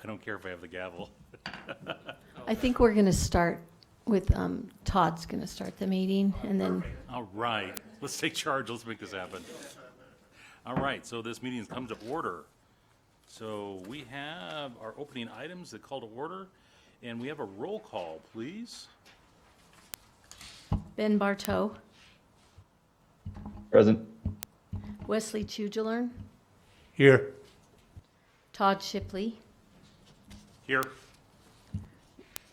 I don't care if I have the gavel. I think we're going to start with, Todd's going to start the meeting, and then, All right, let's take charge. Let's make this happen. All right, so this meeting has come to order. So we have our opening items that call to order, and we have a roll call, please. Ben Bartow, Present. Wesley Chugilern, Here. Todd Shipley, Here.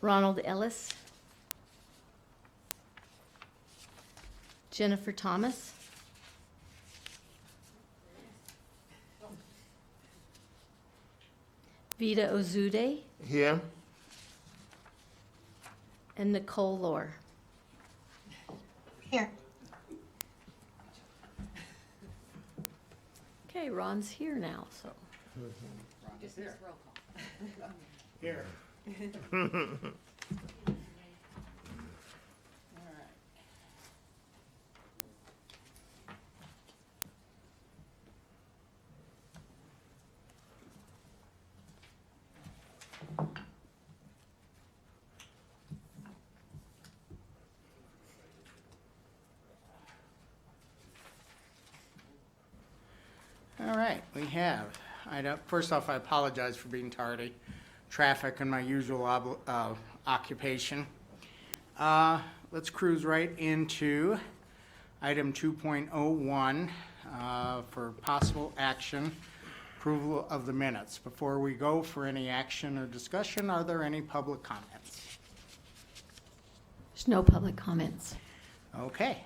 Ronald Ellis, Jennifer Thomas, Vida Ozude, Here. and Nicole Lohr. Here. Okay, Ron's here now, so. Here. All right, we have. First off, I apologize for being tardy. Traffic and my usual occupation. Let's cruise right into item 2.01 for possible action, approval of the minutes. Before we go for any action or discussion, are there any public comments? There's no public comments. Okay.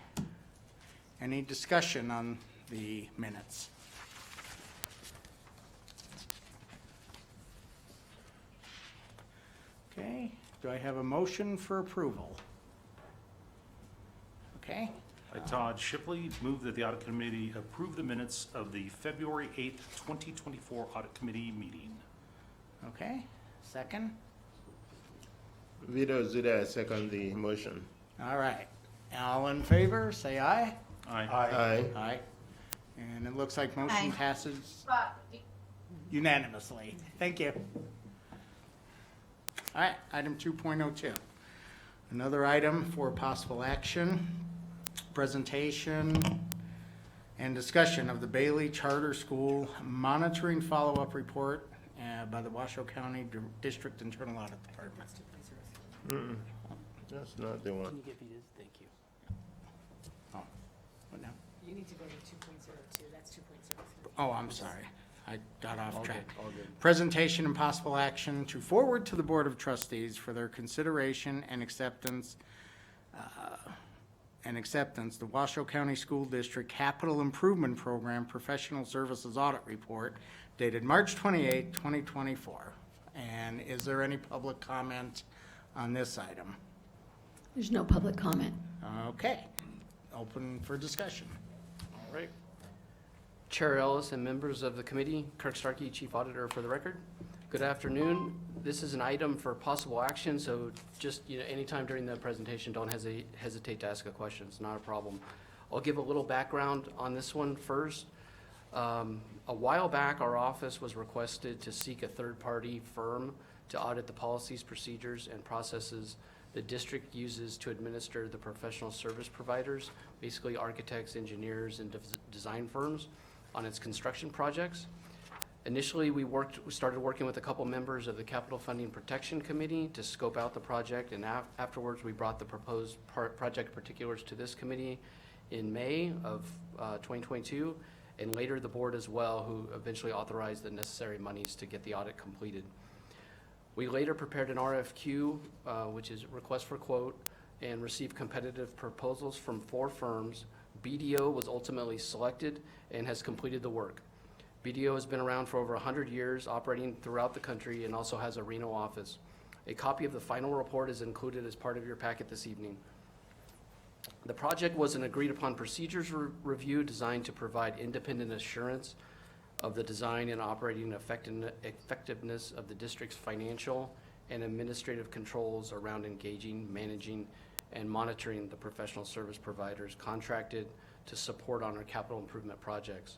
Any discussion on the minutes? Okay, do I have a motion for approval? Okay, I, Todd Shipley, move that the Audit Committee approve the minutes of the February 8th, 2024 Audit Committee meeting. okay, second? Vida Ozude, I second the motion. All right, all in favor, say aye. Aye. Aye. Aye. And it looks like motion Aye. passes unanimously. Thank you. All right, item 2.02. Another item for possible action, presentation and discussion of the Bailey Charter School Monitoring Follow-Up Report by the Washoe County District Internal Audit Department. That's not the one. Can you get Vita's? Thank you. Oh, what now? You need to go to 2.02, that's 2.03. Oh, I'm sorry. I got off track. All good. Presentation and possible action to forward to the Board of Trustees for their consideration and acceptance, the Washoe County School District Capital Improvement Program Professional Services Audit Report dated March 28, 2024. And is there any public comment on this item? There's no public comment. Okay, open for discussion. All right. Chair Ellis and members of the committee, Kirk Starkey, Chief Auditor for the record. Good afternoon. This is an item for possible action, so just, anytime during the presentation, don't hesitate to ask a question. It's not a problem. I'll give a little background on this one first. A while back, our office was requested to seek a third-party firm to audit the policies, procedures, and processes the district uses to administer the professional service providers, basically architects, engineers, and design firms, on its construction projects. Initially, we started working with a couple members of the Capital Funding Protection Committee to scope out the project, and afterwards we brought the proposed project particulars to this committee in May of 2022, and later the board as well, who eventually authorized the necessary monies to get the audit completed. We later prepared an RFQ, which is request for quote, and received competitive proposals from 4 firms. BDO was ultimately selected and has completed the work. BDO has been around for over 100 years, operating throughout the country, and also has a Reno office. A copy of the final report is included as part of your packet this evening. The project was an agreed-upon procedures review designed to provide independent assurance of the design and operating effectiveness of the district's financial and administrative controls around engaging, managing, and monitoring the professional service providers contracted to support on our capital improvement projects.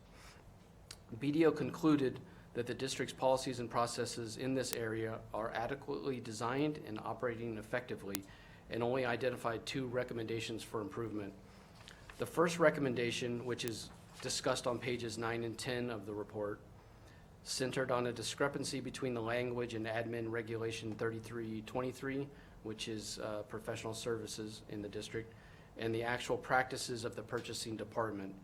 BDO concluded that that the district's policies and processes in this area are adequately designed and operating effectively, and only identified 2 recommendations for improvement. The first recommendation, which is discussed on pages 9 and 10 of the report, centered on a discrepancy between the language in Admin Regulation 3323, which is professional services in the district, and the actual practices of the purchasing department.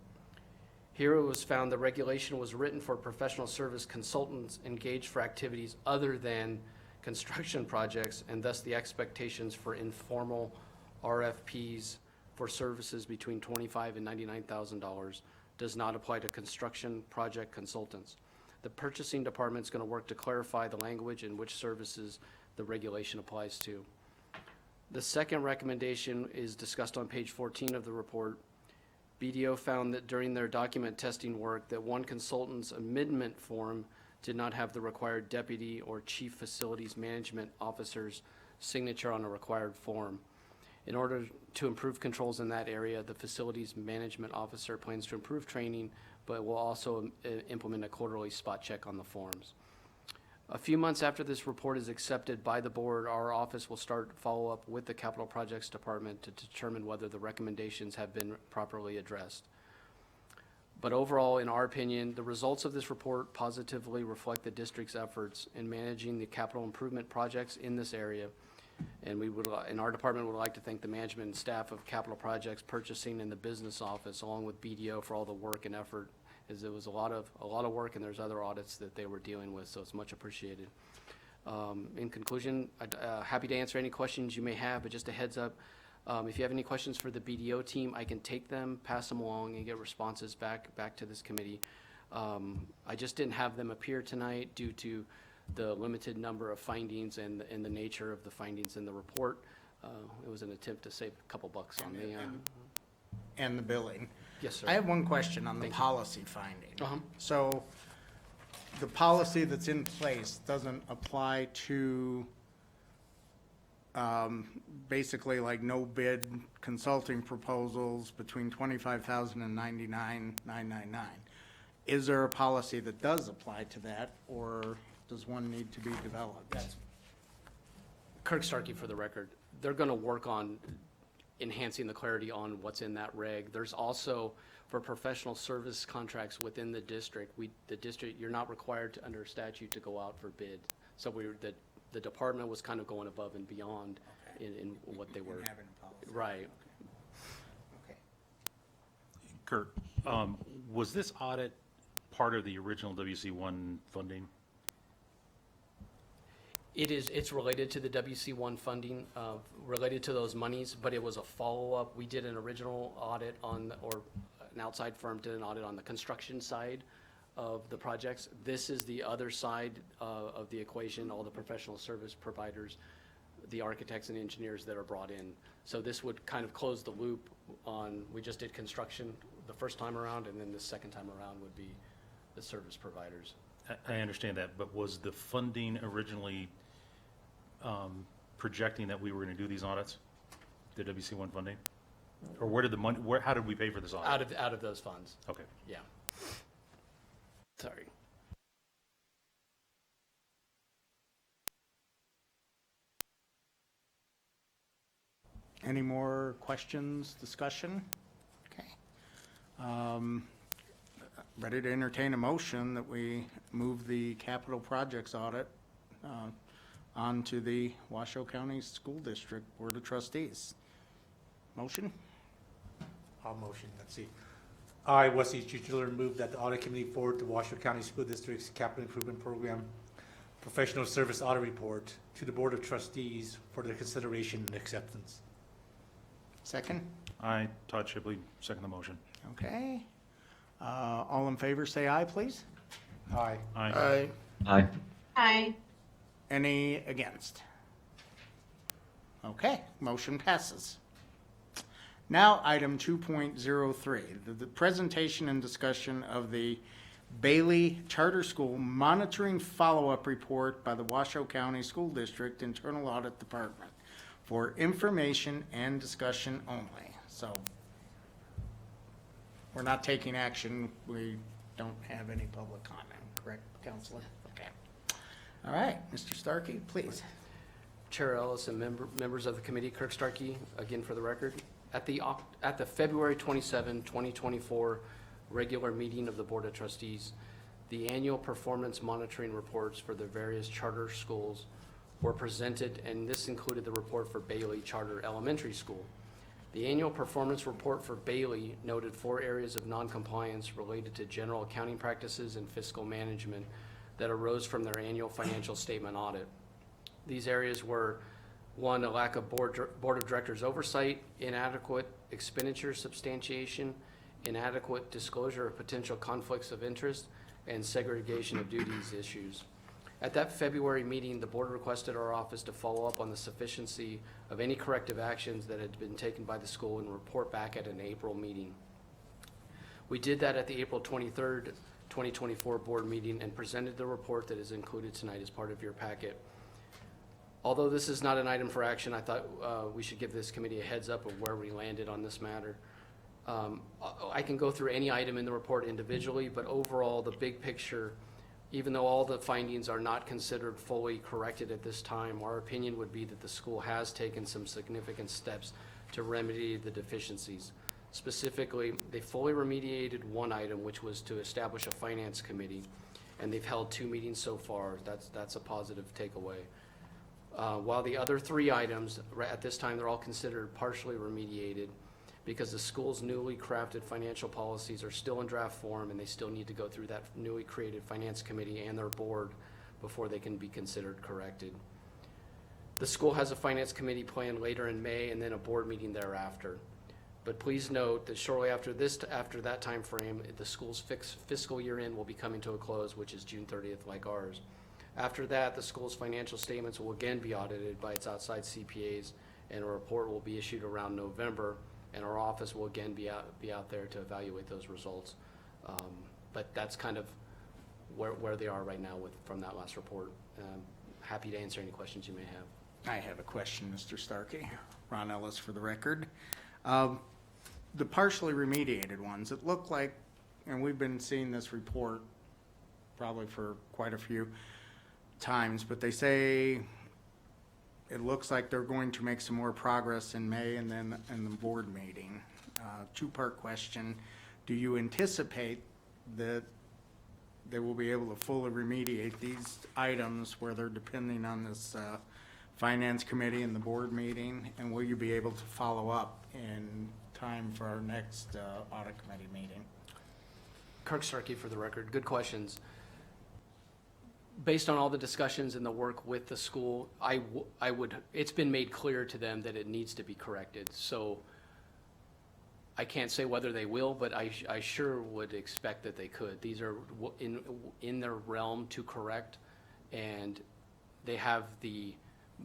Here it was found the regulation was written for professional service consultants engaged for activities other than construction projects, and thus the expectations for informal RFPs for services between $25,000 and $99,000 does not apply to construction project consultants. The purchasing department is going to work to clarify the language in which services the regulation applies to. The second recommendation is discussed on page 14 of the report. BDO found that during their document testing work that one consultant's amendment form did not have the required deputy or chief facilities management officer's signature on a required form. In order to improve controls in that area, the facilities management officer plans to improve training, but will also implement a quarterly spot check on the forms. A few months after this report is accepted by the board, our office will start follow-up with the Capital Projects Department to determine whether the recommendations have been properly addressed. But overall, in our opinion, the results of this report positively reflect the district's efforts in managing the capital improvement projects in this area. And our department would like to thank the management and staff of Capital Projects Purchasing and the business office, along with BDO, for all the work and effort, as it was a lot of work, and there's other audits that they were dealing with, so it's much appreciated. In conclusion, I'd happy to answer any questions you may have, but just a heads up, if you have any questions for the BDO team, I can take them, pass them along, and get responses back to this committee. I just didn't have them appear tonight due to the limited number of findings and the nature of the findings in the report. It was an attempt to save a couple bucks on me. And the billing. Yes, sir. I have one question on the Thank you. policy finding. Uh-huh. So the policy that's in place doesn't apply to basically like no bid consulting proposals between 25,000 and 99,999. Is there a policy that does apply to that, or does one need to be developed? Kirk Starkey, for the record, they're going to work on enhancing the clarity on what's in that reg. There's also, for professional service contracts within the district, you're not required to, under statute, to go out for bid. So the department was kind of going above and beyond in what they were. Having a policy. Right. Okay. Kurt, was this audit part of the original WC1 funding? It's related to the WC1 funding, related to those monies, but it was a follow-up. We did an original audit or an outside firm did an audit on the construction side of the projects. This is the other side of the equation, all the professional service providers, the architects and engineers that are brought in. So this would kind of close the loop on, we just did construction the first time around, and then the second time around would be the service providers. I understand that, but was the funding originally projecting that we were going to do these audits, the WC1 funding? Or where did the money, how did we pay for this audit? Out of those funds, Okay. yeah. Sorry. Any more questions, discussion? Okay. Ready to entertain a motion that we move the capital projects audit onto the Washoe County School District Board of Trustees. Motion? I'll motion, let's see. I, Wesley Chichler, move that the audit committee forward the Washoe County School District's Capital Improvement Program Professional Service Audit Report to the Board of Trustees for their consideration and acceptance. Second? I, Todd Shipley, second the motion. Okay. All in favor, say aye, please. Aye. Aye. Aye. Aye. Any against? Okay, motion passes. Now, item 2.03, the presentation and discussion of the Bailey Charter School Monitoring Follow-Up Report by the Washoe County School District Internal Audit Department for information and discussion only. So, we're not taking action. We don't have any public comment, correct? Counselor. Okay. All right, Mr. Starkey, please. Chair Ellis and members of the committee, Kirk Starkey, again for the record. At the February 27, 2024 regular meeting of the Board of Trustees, the annual performance monitoring reports for the various charter schools were presented, and this included the report for Bailey Charter Elementary School. The annual performance report for Bailey noted 4 areas of noncompliance related to general accounting practices and fiscal management that arose from their annual financial statement audit. These areas were: 1, a lack of board of directors oversight, inadequate expenditure substantiation, inadequate disclosure of potential conflicts of interest, and segregation of duties issues. At that February meeting, the board requested our office to follow up on the sufficiency of any corrective actions that had been taken by the school and report back at an April meeting. We did that at the April 23rd, 2024 board meeting and presented the report that is included tonight as part of your packet. Although this is not an item for action, I thought we should give this committee a heads up of where we landed on this matter. I can go through any item in the report individually, but overall, the big picture, even though all the findings are not considered fully corrected at this time, our opinion would be that the school has taken some significant steps to remedy the deficiencies. Specifically, they fully remediated one item, which was to establish a finance committee, and they've held 2 meetings so far. That's a positive takeaway. While the other 3 items, at this time, they're all considered partially remediated because the school's newly crafted financial policies are still in draft form and they still need to go through that newly created finance committee and their board before they can be considered corrected. The school has a finance committee planned later in May and then a board meeting thereafter. But please note that shortly after that time frame, the school's fiscal year end will be coming to a close, which is June 30th, like ours. After that, the school's financial statements will again be audited by its outside CPAs, and a report will be issued around November, and our office will again be out there to evaluate those results. But that's kind of where they are right now from that last report. Happy to answer any questions you may have. I have a question, Mr. Starkey. Ron Ellis for the record. The partially remediated ones, it looked like, and we've been seeing this report probably for quite a few times, but they say it looks like they're going to make some more progress in May and then in the board meeting. 2-part question. Do you anticipate that they will be able to fully remediate these items where they're depending on this finance committee and the board meeting? And will you be able to follow up in time for our next audit committee meeting? Kirk Starkey for the record. Good questions. Based on all the discussions and the work with the school, it's been made clear to them that it needs to be corrected. So I can't say whether they will, but I sure would expect that they could. These are in their realm to correct, and they have the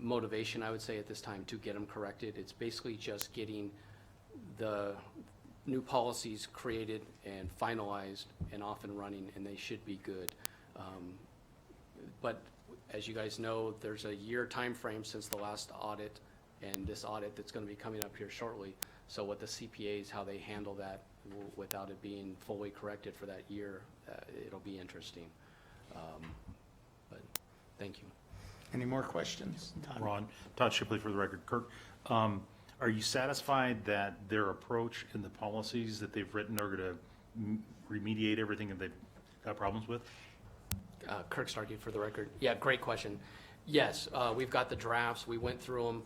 motivation, I would say, at this time to get them corrected. It's basically just getting the new policies created and finalized and off and running, and they should be good. But as you guys know, there's a year time frame since the last audit and this audit that's going to be coming up here shortly. So what the CPAs, how they handle that without it being fully corrected for that year, it'll be interesting. But thank you. Any more questions? Todd? Todd Shipley for the record. Kirk, are you satisfied that their approach in the policies that they've written are going to remediate everything that they've got problems with? Kirk Starkey for the record. Yeah, great question. Yes, we've got the drafts. We went through them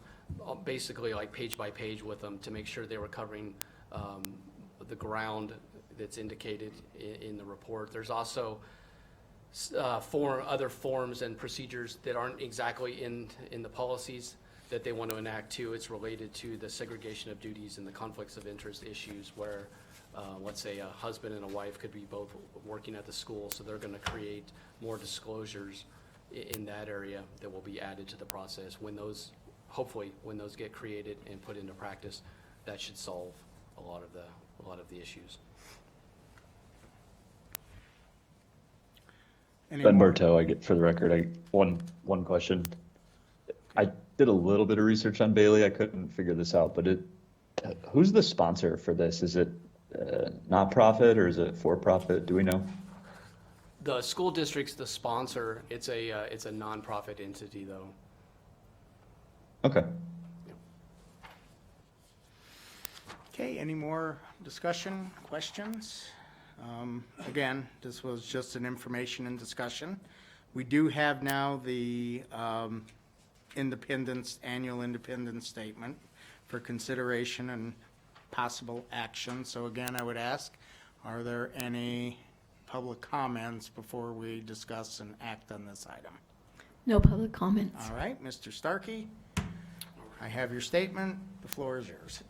basically like page by page with them to make sure they were covering the ground that's indicated in the report. There's also other forms and procedures that aren't exactly in the policies that they want to enact too. It's related to the segregation of duties and the conflicts of interest issues where let's say a husband and a wife could be both working at the school, so they're going to create more disclosures in that area that will be added to the process. Hopefully, when those get created and put into practice, that should solve a lot of the issues. Ben Bartow, I get for the record. One question. I did a little bit of research on Bailey. I couldn't figure this out, but who's the sponsor for this? Is it not-profit or is it for-profit? Do we know? The school district's the sponsor. It's a nonprofit entity, though. Okay. Okay, any more discussion, questions? Again, this was just an information and discussion. We do have now the annual independence statement for consideration and possible action. So again, I would ask, are there any public comments before we discuss and act on this item? No public comments. All right, Mr. Starkey, I have your statement. The floor is yours.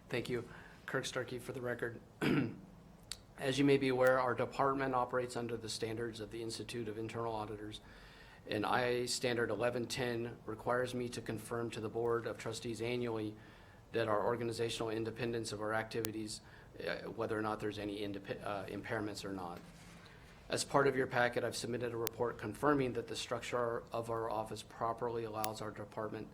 Thank you. Kirk Starkey for the record. As you may be aware, our department operates under the standards of the Institute of Internal Auditors, and IA Standard 1110 requires me to confirm to the Board of Trustees annually that our organizational independence of our activities, whether or not there's any impairments or not. As part of your packet, I've submitted a report confirming that the structure of our office properly allows our department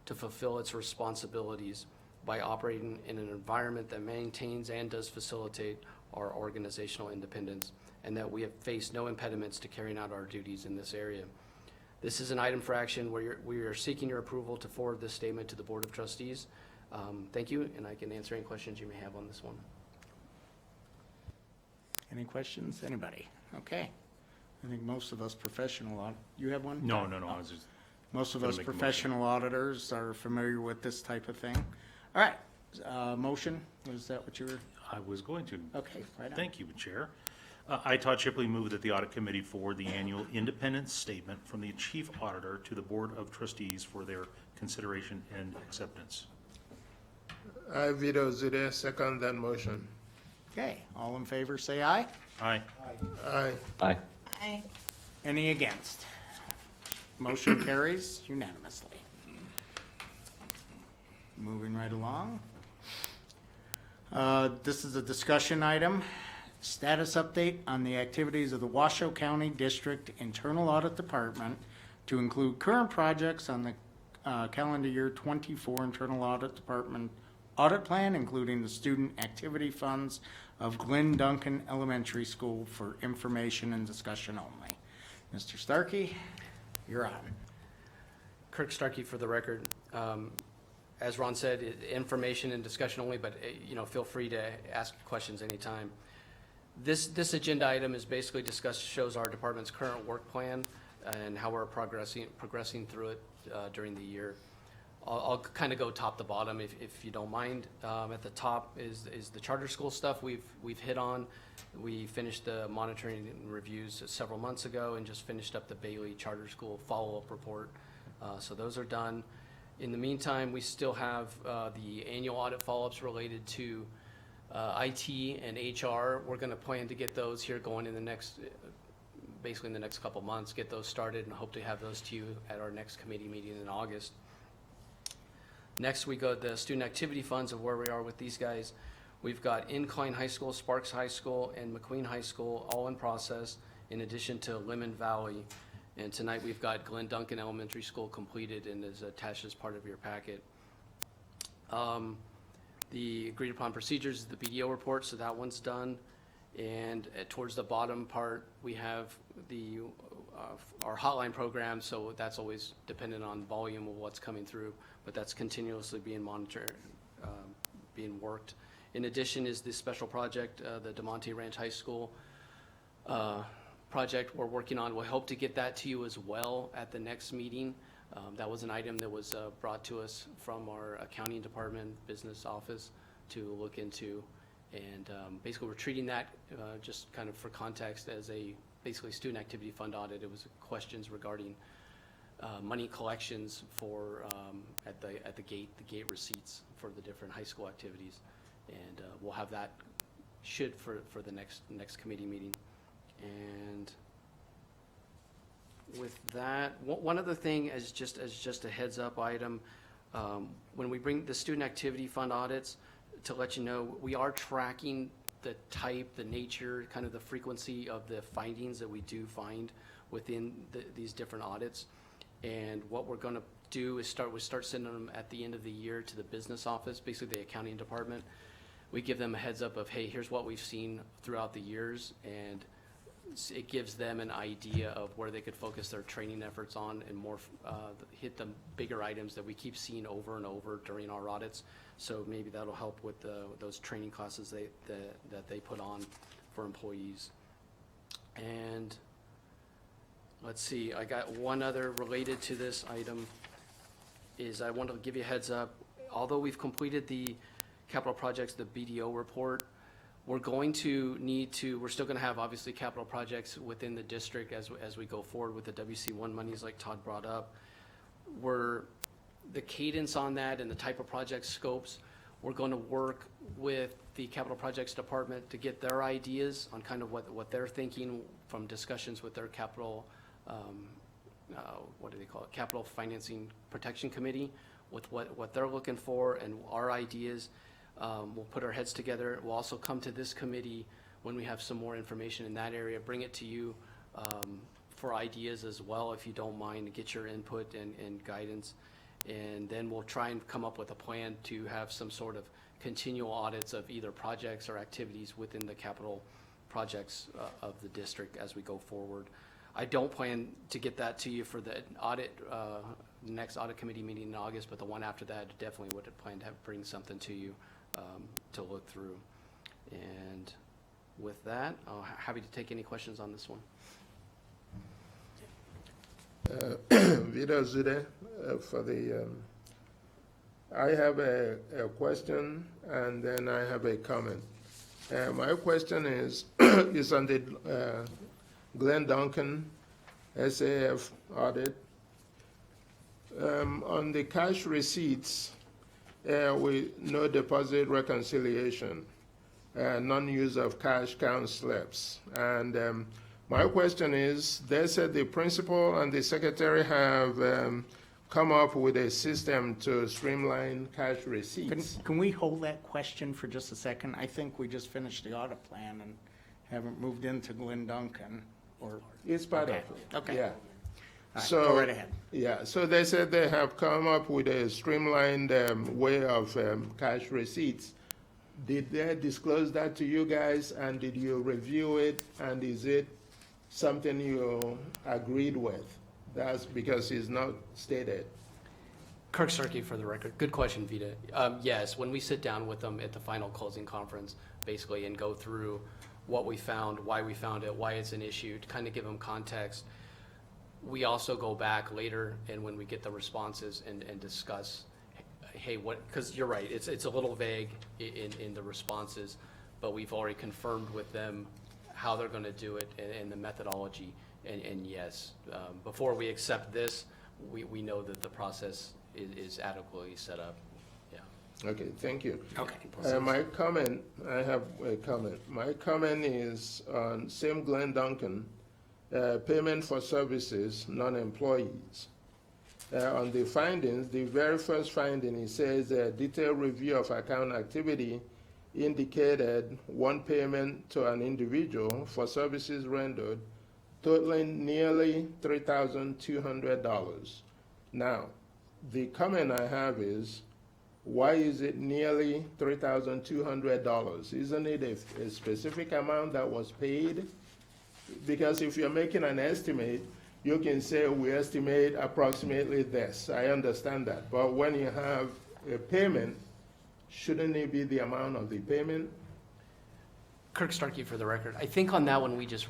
to fulfill its responsibilities by operating in an environment that maintains and does facilitate our organizational independence, and that we have faced no impediments to carrying out our duties in this area. This is an item for action where we are seeking your approval to forward this statement to the Board of Trustees. Thank you, and I can answer any questions you may have on this one. Any questions? Anybody? Okay. I think most of us professional, you have one? No, I was just, Most of Gonna us make a motion. professional auditors are familiar with this type of thing. All right, motion, was that what you were, I was going to. okay, right on. Thank you, Chair. I, Todd Shipley, move that the Audit Committee forward the annual independence statement from the Chief Auditor to the Board of Trustees for their consideration and acceptance. I, Vito Zude, second that motion. Okay, all in favor, say aye. Aye. Aye. Aye. Any against? Motion carries unanimously. Moving right along. This is a discussion item. Status update on the activities of the Washoe County District Internal Audit Department to include current projects on the calendar year 24 Internal Audit Department audit plan, including the student activity funds of Glenn Duncan Elementary School for information and discussion only. Mr. Starkey, you're on. Kirk Starkey for the record. As Ron said, information and discussion only, but feel free to ask questions anytime. This agenda item is basically shows our department's current work plan and how we're progressing through it during the year. I'll kind of go top to bottom if you don't mind. At the top is the charter school stuff we've hit on. We finished the monitoring and reviews several months ago and just finished up the Bailey Charter School follow-up report. So those are done. In the meantime, we still have the annual audit follow-ups related to IT and HR. We're going to plan to get those here going in the next, basically in the next couple months, get those started and hope to have those to you at our next committee meeting in August. Next, we go to the student activity funds of where we are with these guys. We've got Incline High School, Sparks High School, and McQueen High School all in process, in addition to Lemon Valley. And tonight we've got Glenn Duncan Elementary School completed and is attached as part of your packet. The agreed upon procedures is the BDO report, so that one's done. And towards the bottom part, we have the our hotline program, so that's always dependent on volume of what's coming through, but that's continuously being monitored, being worked. In addition is the special project, the DeMonte Ranch High School project we're working on. We'll hope to get that to you as well at the next meeting. That was an item that was brought to us from our accounting department business office to look into. And basically we're treating that just kind of for context as a basically student activity fund audit. It was questions regarding money collections for at the gate receipts for the different high school activities. And we'll have that for the next committee meeting. And with that, one other thing as just a heads up item, when we bring the student activity fund audits, to let you know, we are tracking the type, the nature, kind of the frequency of the findings that we do find within these different audits. And what we're going to do is start sending them at the end of the year to the business office, basically the accounting department. We give them a heads up of, hey, here's what we've seen throughout the years, and it gives them an idea of where they could focus their training efforts on and more, hit the bigger items that we keep seeing over and over during our audits. So maybe that'll help with those training classes that they put on for employees. And let's see, I got one other related to this item, is I want to give you a heads up. Although we've completed the capital projects, the BDO report, we're going to need to, we're still going to have obviously capital projects within the district as we go forward with the WC1 monies like Todd brought up. The cadence on that and the type of project scopes, we're going to work with the capital projects department to get their ideas on kind of what they're thinking from discussions with their capital, what do they call it? Capital Financing Protection Committee, with what they're looking for and our ideas. We'll put our heads together. We'll also come to this committee when we have some more information in that area, bring it to you for ideas as well, if you don't mind, get your input and guidance. And then we'll try and come up with a plan to have some sort of continual audits of either projects or activities within the capital projects of the district as we go forward. I don't plan to get that to you for the audit, next audit committee meeting in August, but the one after that, definitely would have planned to bring something to you to look through. And with that, I'm happy to take any questions on this one. Vida Zude, for the, I have a question and then I have a comment. My question is, is on the Glenn Duncan SAF audit. On the cash receipts, with no deposit reconciliation, non-use of cash count slips. And my question is, they said the principal and the secretary have come up with a system to streamline cash receipts. Can we hold that question for just a second? I think we just finished the audit plan and haven't moved into Glenn Duncan, or? It's part of Okay, it. okay. Yeah. All right, So, go right ahead. Yeah, so they said they have come up with a streamlined way of cash receipts. Did they disclose that to you guys, and did you review it, and is it something you agreed with? That's because it's not stated. Kirk Starkey for the record. Good question, Vita. Yes, when we sit down with them at the final closing conference, basically, and go through what we found, why we found it, why it's an issue, to kind of give them context. We also go back later, and when we get the responses and discuss, hey, what, because you're right, it's a little vague in the responses, but we've already confirmed with them how they're going to do it and the methodology. And yes, before we accept this, we know that the process is adequately set up. Yeah. Okay, thank you. Okay. My comment, I have a comment. My comment is on same Glenn Duncan, payment for services, non-employees. On the findings, the very first finding, it says a detailed review of account activity indicated one payment to an individual for services rendered totaling nearly $3,200. Now, the comment I have is, why is it nearly $3,200? Isn't it a specific amount that was paid? Because if you're making an estimate, you can say we estimate approximately this. I understand that. But when you have a payment, shouldn't it be the amount of the payment? Kirk Starkey for the record. I think on that one, we just,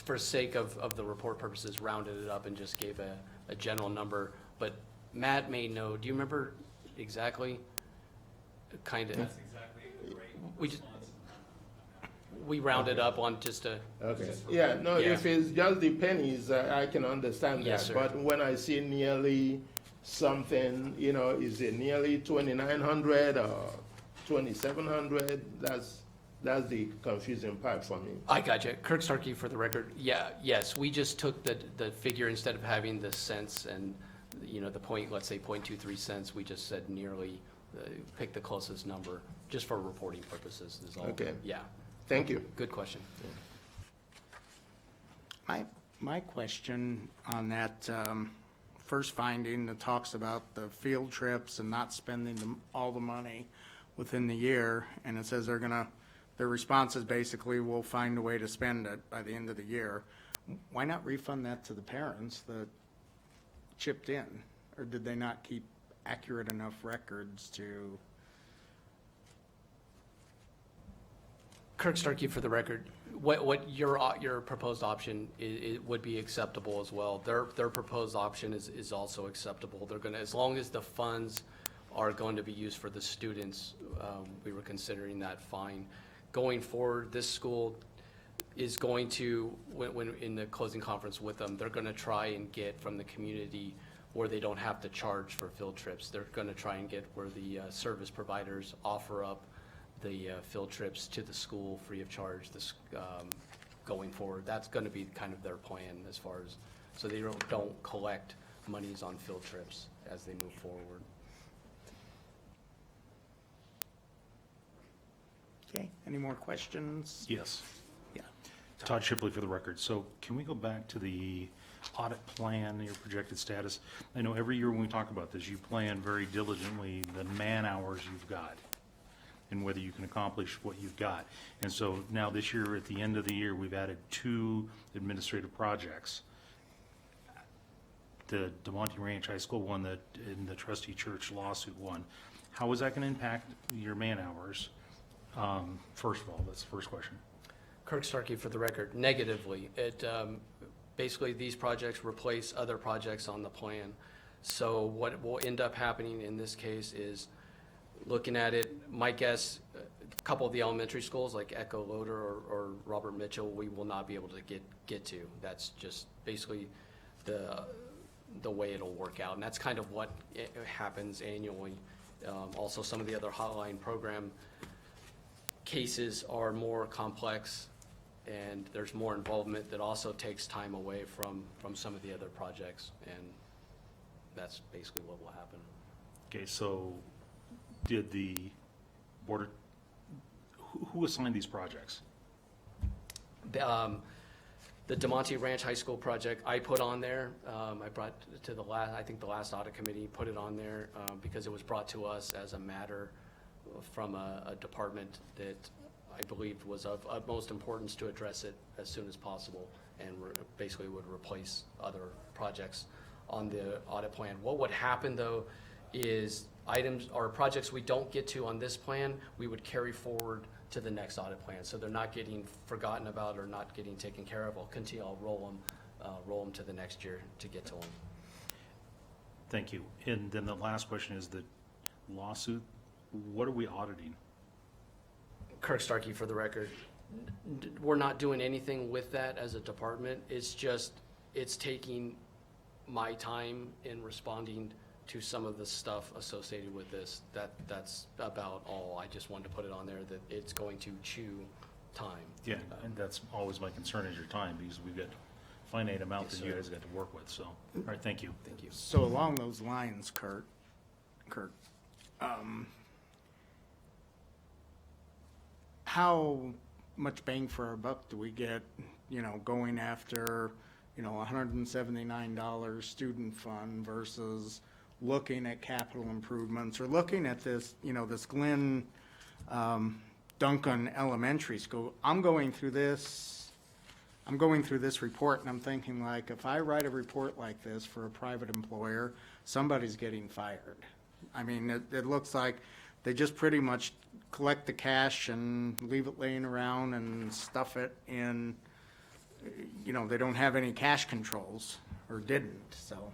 for sake of the report purposes, rounded it up and just gave a general number. But Matt may know, do you remember exactly? Kind of. That's exactly right. We rounded up on just a. Okay. Yeah, no, Yeah. if it's just the pennies, I can understand Yes, that. sir. But when I see nearly something, is it nearly 2,900 or 2,700? That's the confusing part for me. I got you. Kirk Starkey for the record. Yeah, yes, we just took the figure instead of having the cents and, the point, let's say 0.23 cents, we just said nearly, pick the closest number, just for reporting purposes is all. Okay. Yeah, Thank you. good question. My question on that first finding that talks about the field trips and not spending all the money within the year, and it says their response is basically, we'll find a way to spend it by the end of the year. Why not refund that to the parents that chipped in? Or did they not keep accurate enough records to? Kirk Starkey, for the record, what your proposed option it would be acceptable as well. Their proposed option is also acceptable. They're gonna, as long as the funds are going to be used for the students, we were considering that fine. Going forward, this school is going to, when in the closing conference with them, they're gonna try and get from the community where they don't have to charge for field trips. They're gonna try and get where the service providers offer up the field trips to the school free of charge this, going forward. That's gonna be kind of their plan as far as, so they don't collect monies on field trips as they move forward. Okay, any more questions? Yes. Yeah. Todd Shipley for the record. So can we go back to the audit plan, your projected status? I know every year when we talk about this, you plan very diligently the man-hours you've got and whether you can accomplish what you've got. And so now this year, at the end of the year, we've added 2 administrative projects. The DeMonte Ranch High School one, that in the trustee church lawsuit one. How is that going to impact your man-hours? First of all, that's the first question. Kirk Starkey, for the record, negatively. It, basically, these projects replace other projects on the plan. So what will end up happening in this case is, looking at it, my guess, a couple of the elementary schools like Echo Loader or Robert Mitchell, we will not be able to get to. That's just basically the way it'll work out. And that's kind of what happens annually. Also, some of the other hotline program cases are more complex, and there's more involvement that also takes time away from some of the other projects, and that's basically what will happen. Okay, so did the board, who assigned these projects? The DeMonte Ranch High School project, I put on there. I brought to the last, I think the last audit committee put it on there because it was brought to us as a matter from a department that I believed was of utmost importance to address it as soon as possible, and basically would replace other projects on the audit plan. What would happen though is items or projects we don't get to on this plan, we would carry forward to the next audit plan. So they're not getting forgotten about or not getting taken care of. I'll continue, I'll roll them to the next year to get to them. Thank you. And then the last question is the lawsuit. What are we auditing? Kirk Starkey, for the record, we're not doing anything with that as a department. It's just, it's taking my time in responding to some of the stuff associated with this. That's about all. I just wanted to put it on there that it's going to chew time. Yeah, and that's always my concern is your time, because we've got finite amount Yes, that you sir. guys got to work with, so, all right, thank you. Thank you. So along those lines, Kurt, how much bang for our buck do we get, going after, $179 student fund versus looking at capital improvements or looking at this, this Glen Duncan Elementary School? I'm going through this report and I'm thinking, like, if I write a report like this for a private employer, somebody's getting fired. I mean, it looks like they just pretty much collect the cash and leave it laying around and stuff it in, they don't have any cash controls, or didn't, so.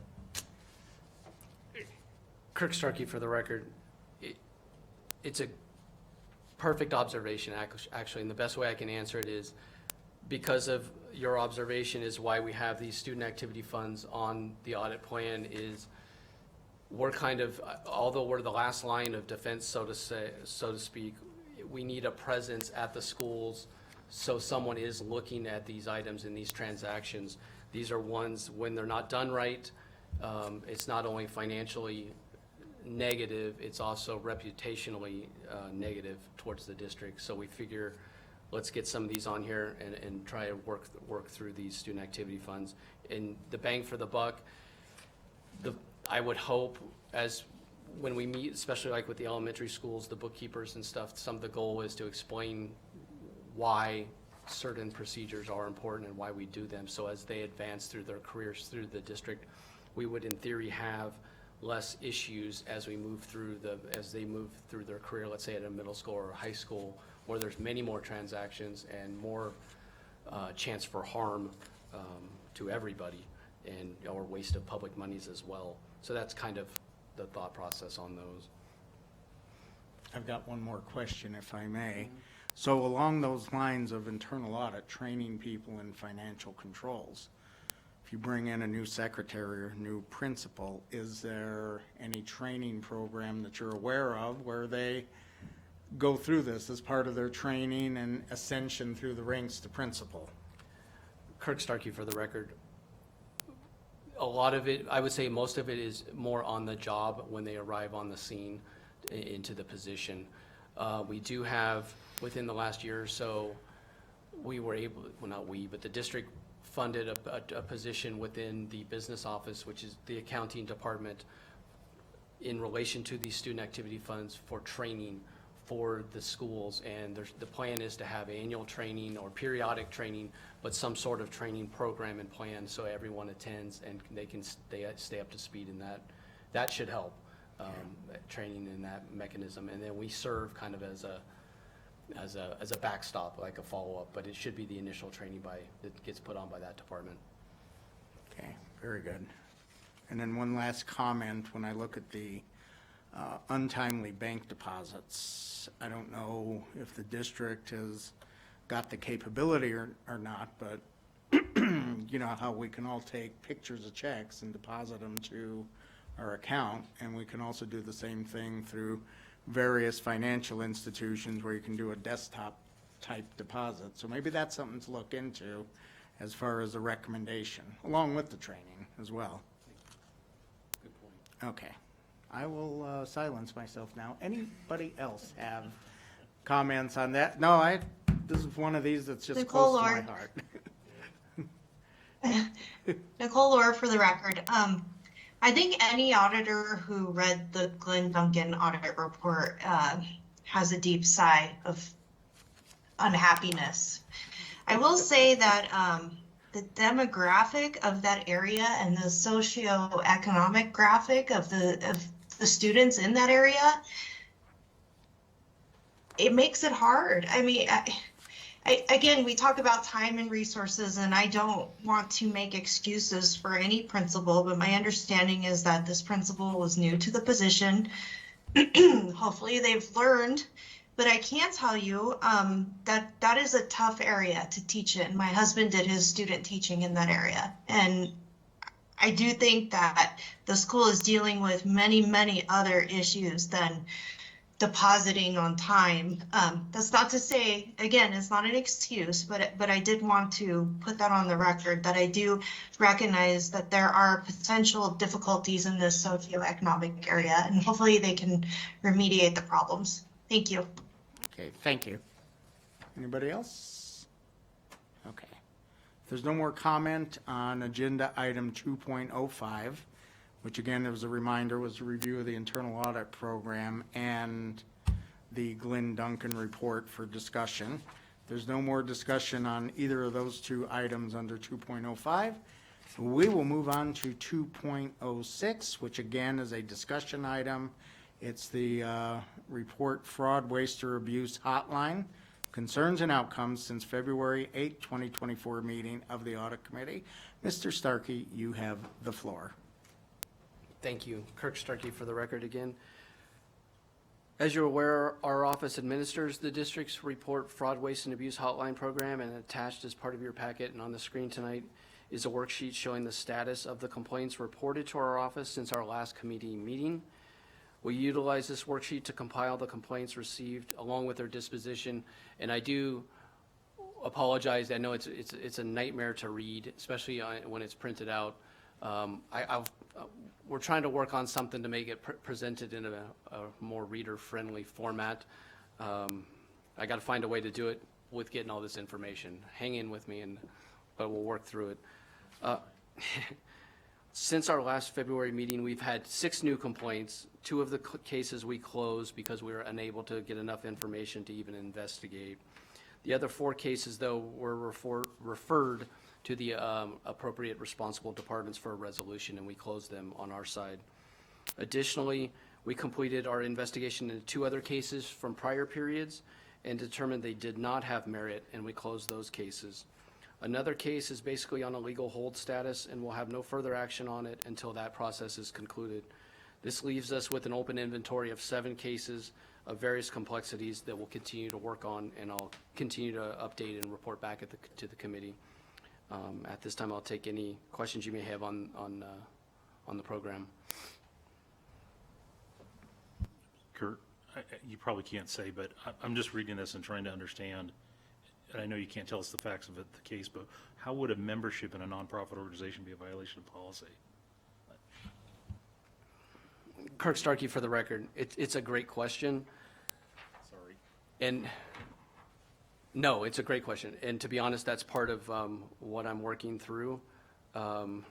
Kirk Starkey, for the record, it's a perfect observation, actually, and the best way I can answer it is because of your observation is why we have these student activity funds on the audit plan is we're kind of, although we're the last line of defense, so to speak, we need a presence at the schools so someone is looking at these items and these transactions. These are ones, when they're not done right, it's not only financially negative, it's also reputationally negative towards the district. So we figure, let's get some of these on here and try to work through these student activity funds. And the bang for the buck, I would hope as when we meet, especially like with the elementary schools, the bookkeepers and stuff, some of the goal is to explain why certain procedures are important and why we do them. So as they advance through their careers through the district, we would in theory have less issues as they move through their career, let's say at a middle school or high school, where there's many more transactions and more chance for harm to everybody, and or waste of public monies as well. So that's kind of the thought process on those. I've got one more question, if I may. So along those lines of internal audit, training people in financial controls, if you bring in a new secretary or new principal, is there any training program that you're aware of where they go through this as part of their training and ascension through the ranks to principal? Kirk Starkey, for the record. A lot of it, I would say most of it is more on the job when they arrive on the scene into the position. We do have, within the last year or so, we were able, well, not we, but the district funded a position within the business office, which is the accounting department, in relation to these student activity funds for training for the schools. And the plan is to have annual training or periodic training, but some sort of training program and plan so everyone attends and they can stay up to speed in that. That should help, training in that mechanism. And then we serve kind of as a backstop, like a follow-up, but it should be the initial training that gets put on by that department. Okay, very good. And then one last comment, when I look at the untimely bank deposits, I don't know if the district has got the capability or not, but you know how we can all take pictures of checks and deposit them to our account, and we can also do the same thing through various financial institutions where you can do a desktop type deposit. So maybe that's something to look into as far as a recommendation, along with the training as well. Good point. Okay. I will silence myself now. Anybody else have comments on that? No, this is one of these that's just Nicole close to my Lord. heart. Nicole Orr for the record. I think any auditor who read the Glenn Duncan audit report has a deep sigh of unhappiness. I will say that the demographic of that area and the socioeconomic graphic of the students in that area, it makes it hard. I mean, again, we talk about time and resources, and I don't want to make excuses for any principal, but my understanding is that this principal was new to the position. Hopefully they've learned, but I can tell you that is a tough area to teach in. My husband did his student teaching in that area, and I do think that the school is dealing with many, many other issues than depositing on time. That's not to say, again, it's not an excuse, but I did want to put that on the record, that I do recognize that there are potential difficulties in this socioeconomic area, and hopefully they can remediate the problems. Thank you. Okay, thank you. Anybody else? Okay. If there's no more comment on agenda item 2.05, which again, as a reminder, was a review of the internal audit program and the Glenn Duncan report for discussion. There's no more discussion on either of those two items under 2.05. We will move on to 2.06, which again is a discussion item. It's the report fraud, waste, or abuse hotline, concerns and outcomes since February 8, 2024 meeting of the audit committee. Mr. Starkey, you have the floor. Thank you. Kirk Starkey for the record again. As you're aware, our office administers the district's report fraud, waste, and abuse hotline program, and attached as part of your packet and on the screen tonight is a worksheet showing the status of the complaints reported to our office since our last committee meeting. We utilize this worksheet to compile the complaints received along with their disposition, and I do apologize. I know it's a nightmare to read, especially when it's printed out. We're trying to work on something to make it presented in a more reader-friendly format. I got to find a way to do it with getting all this information. Hang in with me, but we'll work through it. Since our last February meeting, we've had 6 new complaints. 2 of the cases we closed because we were unable to get enough information to even investigate. The other 4 cases, though, were referred to the appropriate responsible departments for a resolution, and we closed them on our side. Additionally, we completed our investigation into 2 other cases from prior periods and determined they did not have merit, and we closed those cases. Another case is basically on a legal hold status, and we'll have no further action on it until that process is concluded. This leaves us with an open inventory of 7 cases of various complexities that we'll continue to work on, and I'll continue to update and report back to the committee. At this time, I'll take any questions you may have on the program. Kurt, you probably can't say, but I'm just reading this and trying to understand, and I know you can't tell us the facts of the case, but how would a membership in a nonprofit organization be a violation of policy? Kirk Starkey, for the record, it's a great question. Sorry. And no, it's a great question. And to be honest, that's part of what I'm working through. The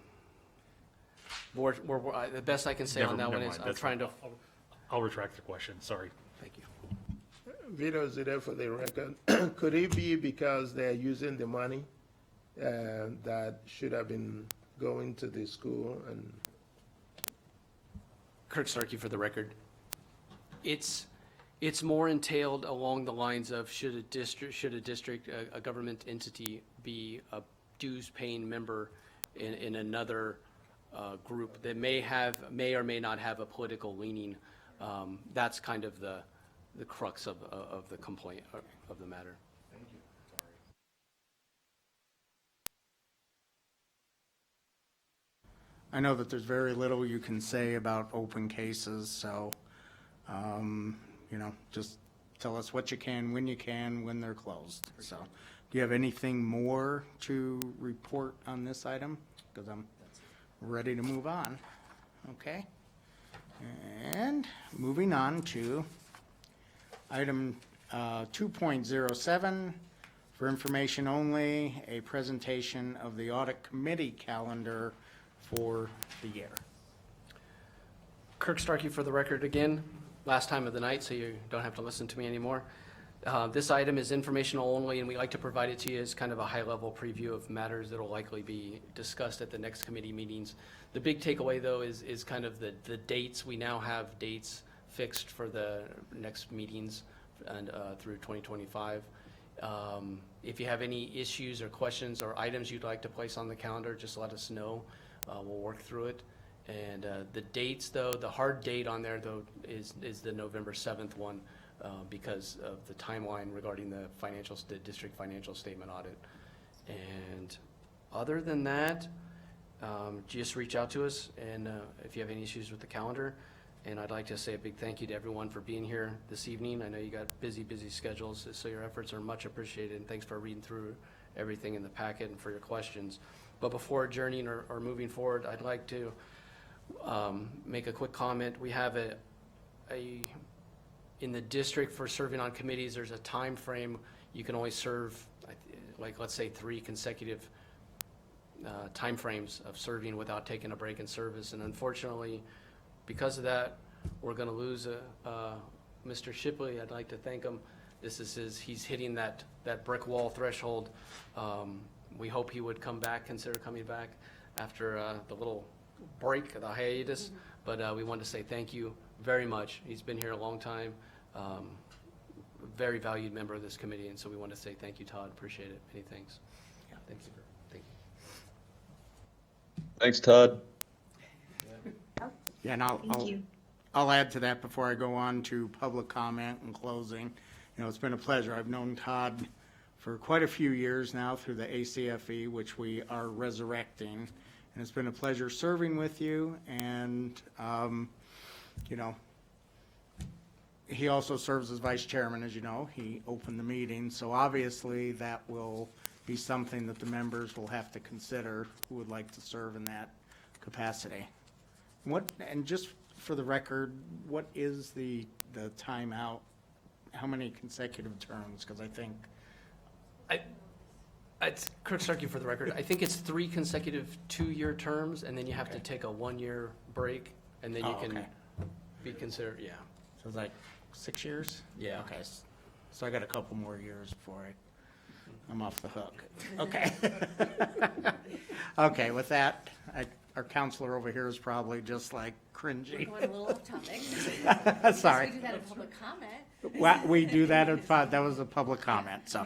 best I can say on that one is I'm trying to. I'll retract the question, sorry. Thank you. Vito Zidane for the record. Could it be because they're using the money that should have been going to the school? And Kirk Starkey, for the record. It's more entailed along the lines of should a district, a government entity, be a dues-paying member in another group that may or may not have a political leaning. That's kind of the crux of the complaint, of the matter. Thank you. Sorry. I know that there's very little you can say about open cases, so, just tell us what you can, when they're closed. So, do you have anything more to report on this item? Because I'm ready to move on. Okay. And moving on to item 2.07, for information only, a presentation of the audit committee calendar for the year. Kirk Starkey, for the record again, last time of the night, so you don't have to listen to me anymore. This item is informational only, and we like to provide it to you as kind of a high-level preview of matters that will likely be discussed at the next committee meetings. The big takeaway, though, is kind of the dates. We now have dates fixed for the next meetings and through 2025. If you have any issues or questions or items you'd like to place on the calendar, just let us know. We'll work through it. And the dates, though, the hard date on there, though, is the November 7th one because of the timeline regarding the district financial statement audit. And other than that, just reach out to us and if you have any issues with the calendar. And I'd like to say a big thank you to everyone for being here this evening. I know you got busy schedules, so your efforts are much appreciated. And thanks for reading through everything in the packet and for your questions. But before adjourning or moving forward, I'd like to make a quick comment. We have in the district for serving on committees, there's a time frame. You can only serve, like let's say 3 consecutive time frames of serving without taking a break in service. And unfortunately, because of that, we're going to lose Mr. Shipley. I'd like to thank him. This is he's hitting that brick wall threshold. We hope he would consider coming back after the little break, the hiatus. But we want to say thank you very much. He's been here a long time, very valued member of this committee, and so we want to say thank you, Todd. Appreciate it. Many thanks. Yeah. Thanks. Thank you. Thanks, Todd. Yeah, and Thank you. I'll add to that before I go on to public comment and closing. It's been a pleasure. I've known Todd for quite a few years now through the ACFE, which we are resurrecting. And it's been a pleasure serving with you. And, he also serves as vice chairman, as you know. He opened the meeting. So obviously that will be something that the members will have to consider who would like to serve in that capacity. And just for the record, what is the timeout? How many consecutive terms? Because I think It's Kirk Starkey, for the record. I think it's 3 consecutive 2-year terms, and then you have to take a 1-year break, and then you can be considered. So it's like 6 years? Yeah. Okay. So I got a couple more years before I'm off the hook. Okay. Okay, with that, our counselor over here is probably just like cringing. Going a little off topic. Sorry. We do that in public comment. We do that that was a public comment, so.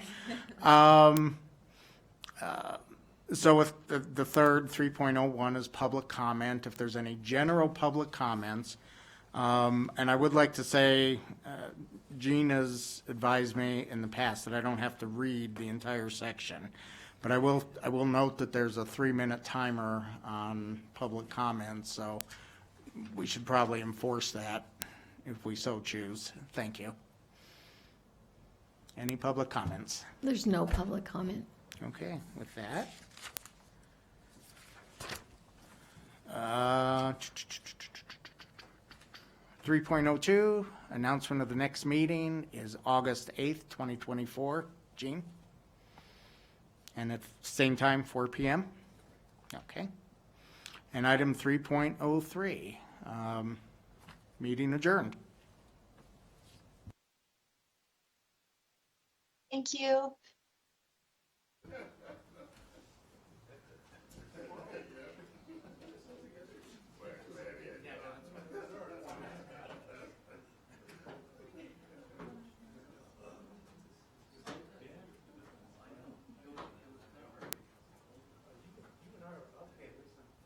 So with the third, 3.01 is public comment, if there's any general public comments. And I would like to say, Gene has advised me in the past that I don't have to read the entire section. But I will note that there's a 3-minute timer on public comments, so we should probably enforce that if we so choose. Thank you. Any public comments? There's no public comment. Okay, with that. 3.02, announcement of the next meeting is August 8th, 2024. Gene? And at same time, 4 p.m.? Okay. And item 3.03, meeting adjourned. Thank you.